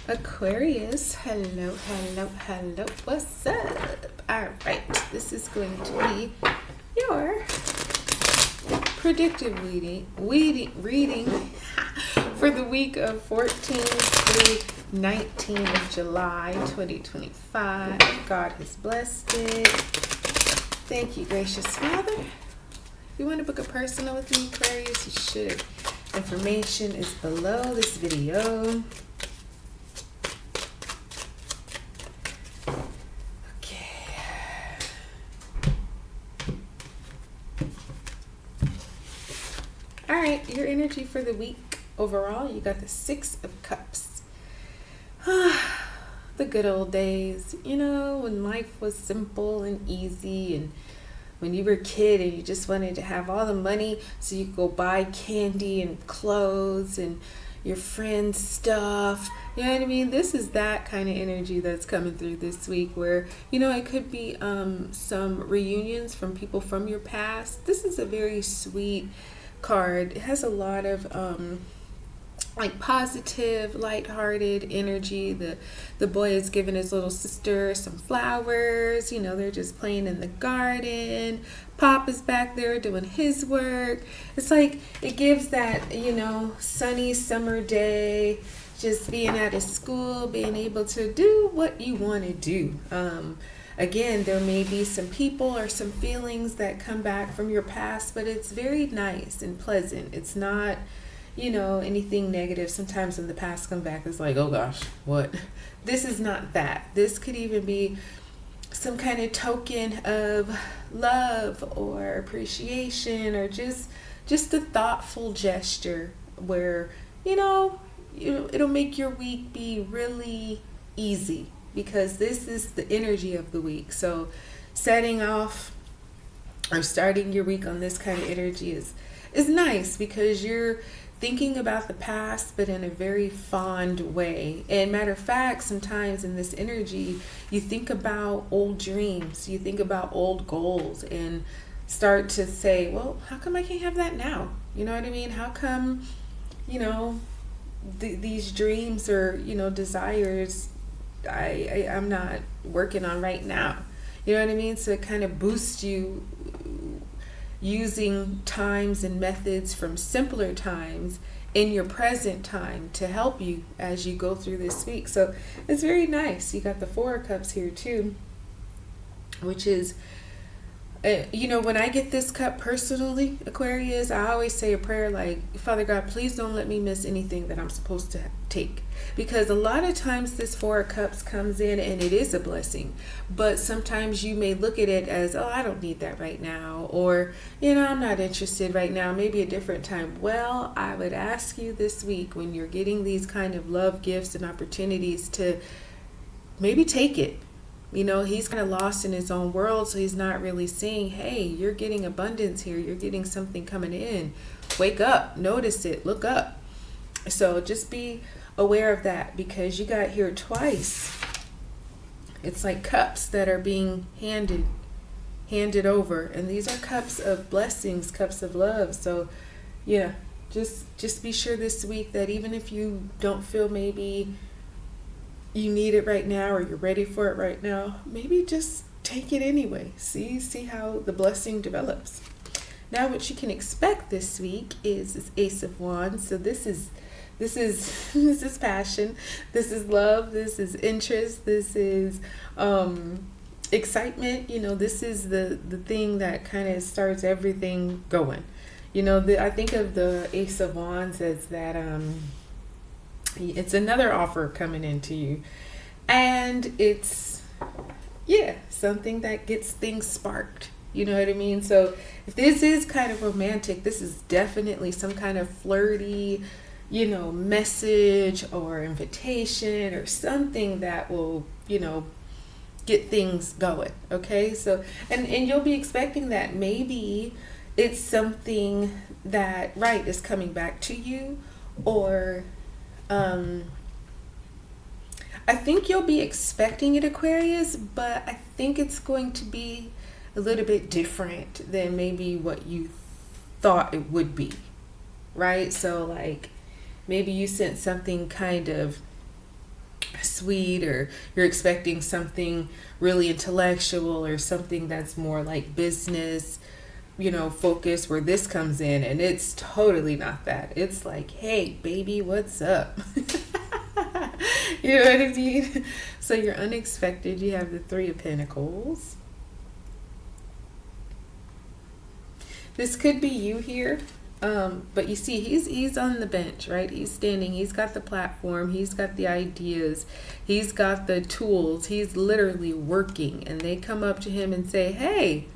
Aquarius, hello, hello, hello, what's up? All right, this is going to be your predictive reading for the week of 14 through 19 of July 2025. God has blessed it. Thank you, gracious Father. If you want to book a personal with me, Aquarius, you should. Information is below this video. All right, your energy for the week overall, you got the Six of Cups. The good old days, when life was simple and easy, and when you were a kid and you just wanted to have all the money so you could go buy candy and clothes and your friends' stuff. You know what I mean? This is that kind of energy that's coming through this week where, it could be some reunions from people from your past. This is a very sweet card. It has a lot of positive, lighthearted energy. The boy is giving his little sister some flowers. They're just playing in the garden. Pop is back there doing his work. It's like it gives that sunny summer day, just being at a school, being able to do what you want to do. Again, there may be some people or some feelings that come back from your past, but it's very nice and pleasant. It's not, anything negative. Sometimes when the past come back, it's like, oh gosh, what? This is not that. This could even be some kind of token of love or appreciation or just a thoughtful gesture where, it'll make your week be really easy. Because this is the energy of the week. So setting off or starting your week on this kind of energy is nice because you're thinking about the past, but in a very fond way. And matter of fact, sometimes in this energy, you think about old dreams, you think about old goals and start to say, well, how come I can't have that now? You know what I mean? How come, these dreams or, desires I'm not working on right now. You know what I mean? So it kind of boosts you using times and methods from simpler times in your present time to help you as you go through this week. So it's very nice. You got the Four of Cups here too, which is, when I get this cup personally, Aquarius, I always say a prayer like, Father God, please don't let me miss anything that I'm supposed to take. Because a lot of times this Four of Cups comes in and it is a blessing. But sometimes you may look at it as, oh, I don't need that right now. Or, I'm not interested right now, maybe a different time. Well, I would ask you this week when you're getting these kind of love gifts and opportunities to maybe take it. He's kind of lost in his own world, so he's not really seeing, hey, you're getting abundance here. You're getting something coming in. Wake up, notice it, look up. So just be aware of that because you got here twice. It's like cups that are being handed over. And these are cups of blessings, cups of love. So, yeah, just be sure this week that even if you don't feel maybe you need it right now or you're ready for it right now, maybe just take it anyway. See how the blessing develops. Now what you can expect this week is this Ace of Wands. So this is passion, this is love, this is interest, this is excitement. This is the thing that kind of starts everything going. I think of the Ace of Wands as that it's another offer coming into you, and it's something that gets things sparked. You know what I mean? So if this is kind of romantic, this is definitely some kind of flirty, message or invitation or something that will, get things going. Okay. So, and you'll be expecting that maybe it's something that, is coming back to you, or, I think you'll be expecting it, Aquarius, but I think it's going to be a little bit different than maybe what you thought it would be, right? So like maybe you sent something kind of sweet, or you're expecting something really intellectual or something that's more like business, focus, where this comes in, and it's totally not that. It's like, hey baby, what's up? You know what I mean? So you're unexpected. You have the Three of Pentacles. This could be you here. But you see, he's on the bench, right? He's standing, he's got the platform, he's got the ideas, he's got the tools, he's literally working, and they come up to him and say, hey,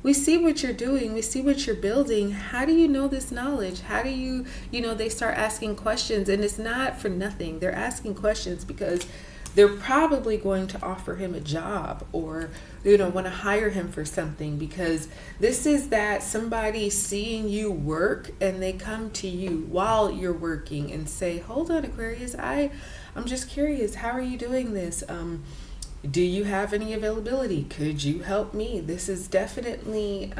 we see what you're doing, we see what you're building, how do you know this knowledge? How do you, they start asking questions, and it's not for nothing. They're asking questions because they're probably going to offer him a job, or want to hire him for something, because this is that somebody seeing you work and they come to you while you're working and say, hold on, Aquarius, I'm just curious, how are you doing this? Do you have any availability? Could you help me? This is definitely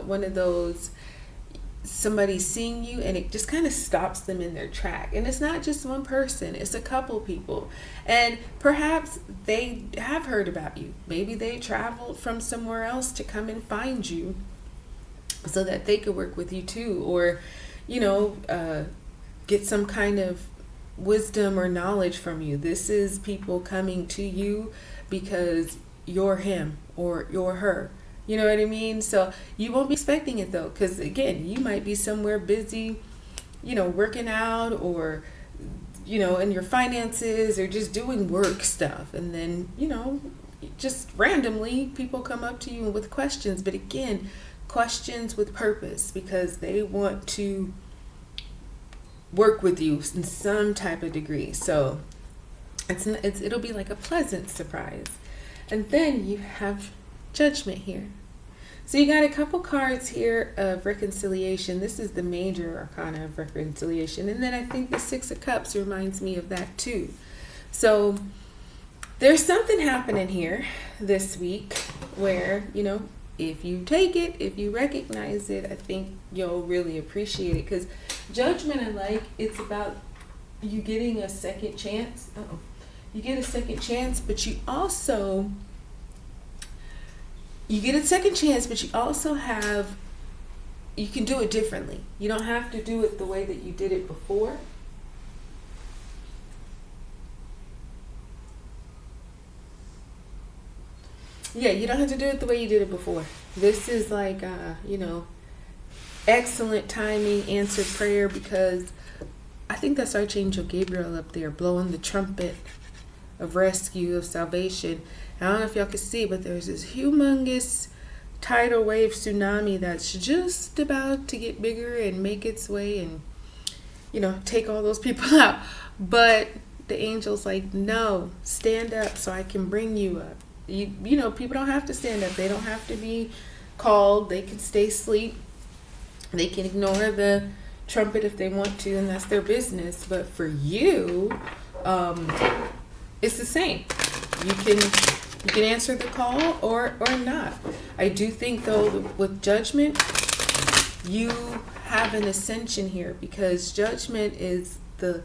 one of those, somebody seeing you and it just kind of stops them in their track. And it's not just one person, it's a couple people, and perhaps they have heard about you. Maybe they traveled from somewhere else to come and find you so that they could work with you too, or get some kind of wisdom or knowledge from you. This is people coming to you because you're him or you're her. You know what I mean? So you won't be expecting it though, because again, you might be somewhere busy, working out, or, in your finances, or just doing work stuff. And then, just randomly people come up to you with questions. But again, questions with purpose, because they want to work with you in some type of degree. So it'll be like a pleasant surprise. And then you have Judgment here. So you got a couple cards here of reconciliation. This is the major arcana of reconciliation. And then I think the Six of Cups reminds me of that too. So there's something happening here this week where, if you take it, if you recognize it, I think you'll really appreciate it. Because Judgment, it's about you getting a second chance. You get a second chance, but you get a second chance, but you also you can do it differently. You don't have to do it the way that you did it before. Yeah, you don't have to do it the way you did it before. This is like, excellent timing, answered prayer, because I think that's Archangel Gabriel up there blowing the trumpet of rescue, of salvation. I don't know if y'all can see, but there's this humongous tidal wave tsunami that's just about to get bigger and make its way and, take all those people out. But the angel's like, no, stand up so I can bring you up. People don't have to stand up. They don't have to be called. They can stay asleep. They can ignore the trumpet if they want to, and that's their business. But for you, it's the same. You can answer the call or not. I do think though, with Judgment, you have an ascension here, because Judgment is the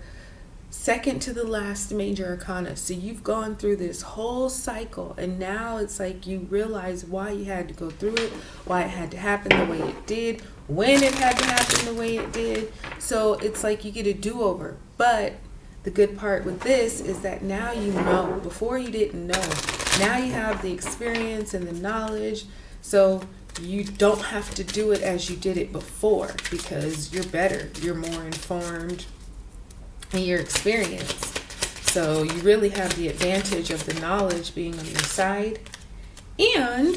second to the last major arcana. So you've gone through this whole cycle, and now it's like you realize why you had to go through it, why it had to happen the way it did, when it had to happen the way it did. So it's like you get a do-over. But the good part with this is that now you know. Before you didn't know. Now you have the experience and the knowledge. So you don't have to do it as you did it before, because you're better. You're more informed in your experience. So you really have the advantage of the knowledge being on your side, and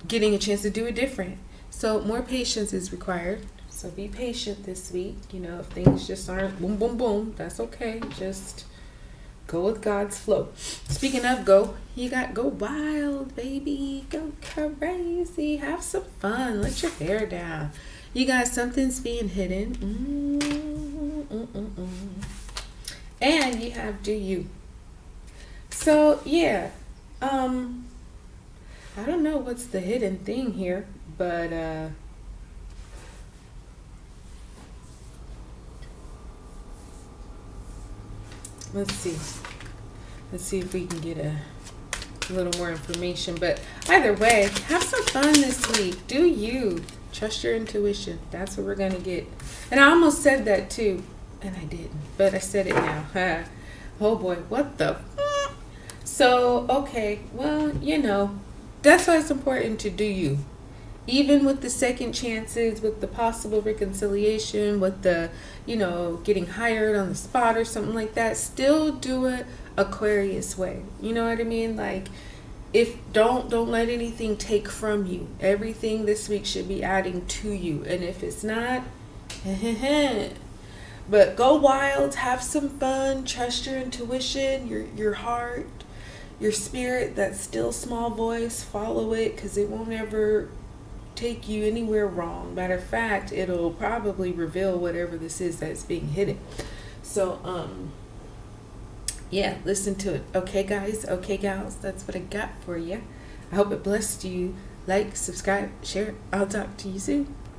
getting a chance to do it different. So more patience is required. So be patient this week. If things just aren't boom, boom, boom, that's okay. Just go with God's flow. Speaking of go wild, baby. Go crazy. Have some fun. Let your hair down. You guys, something's being hidden. And you have do you. So, yeah. I don't know what's the hidden thing here, but Let's see. Let's see if we can get a little more information. But either way, have some fun this week. Do you. Trust your intuition. That's what we're going to get. And I almost said that too. And I didn't. But I said it now. Oh boy. What the? So, okay. Well, you know, that's why it's important to do you. Even with the second chances, with the possible reconciliation, with the, you know, getting hired on the spot or something like that, still do it Aquarius way. You know what I mean? Like, if don't let anything take from you. Everything this week should be adding to you. And if it's not, but go wild, have some fun, trust your intuition, your heart, your spirit, that still small voice, follow it, because it won't ever take you anywhere wrong. Matter of fact, it'll probably reveal whatever this is that's being hidden. So yeah, listen to it. Okay guys, okay gals, that's what I got for you. I hope it blessed you. Like, subscribe, share. I'll talk to you soon.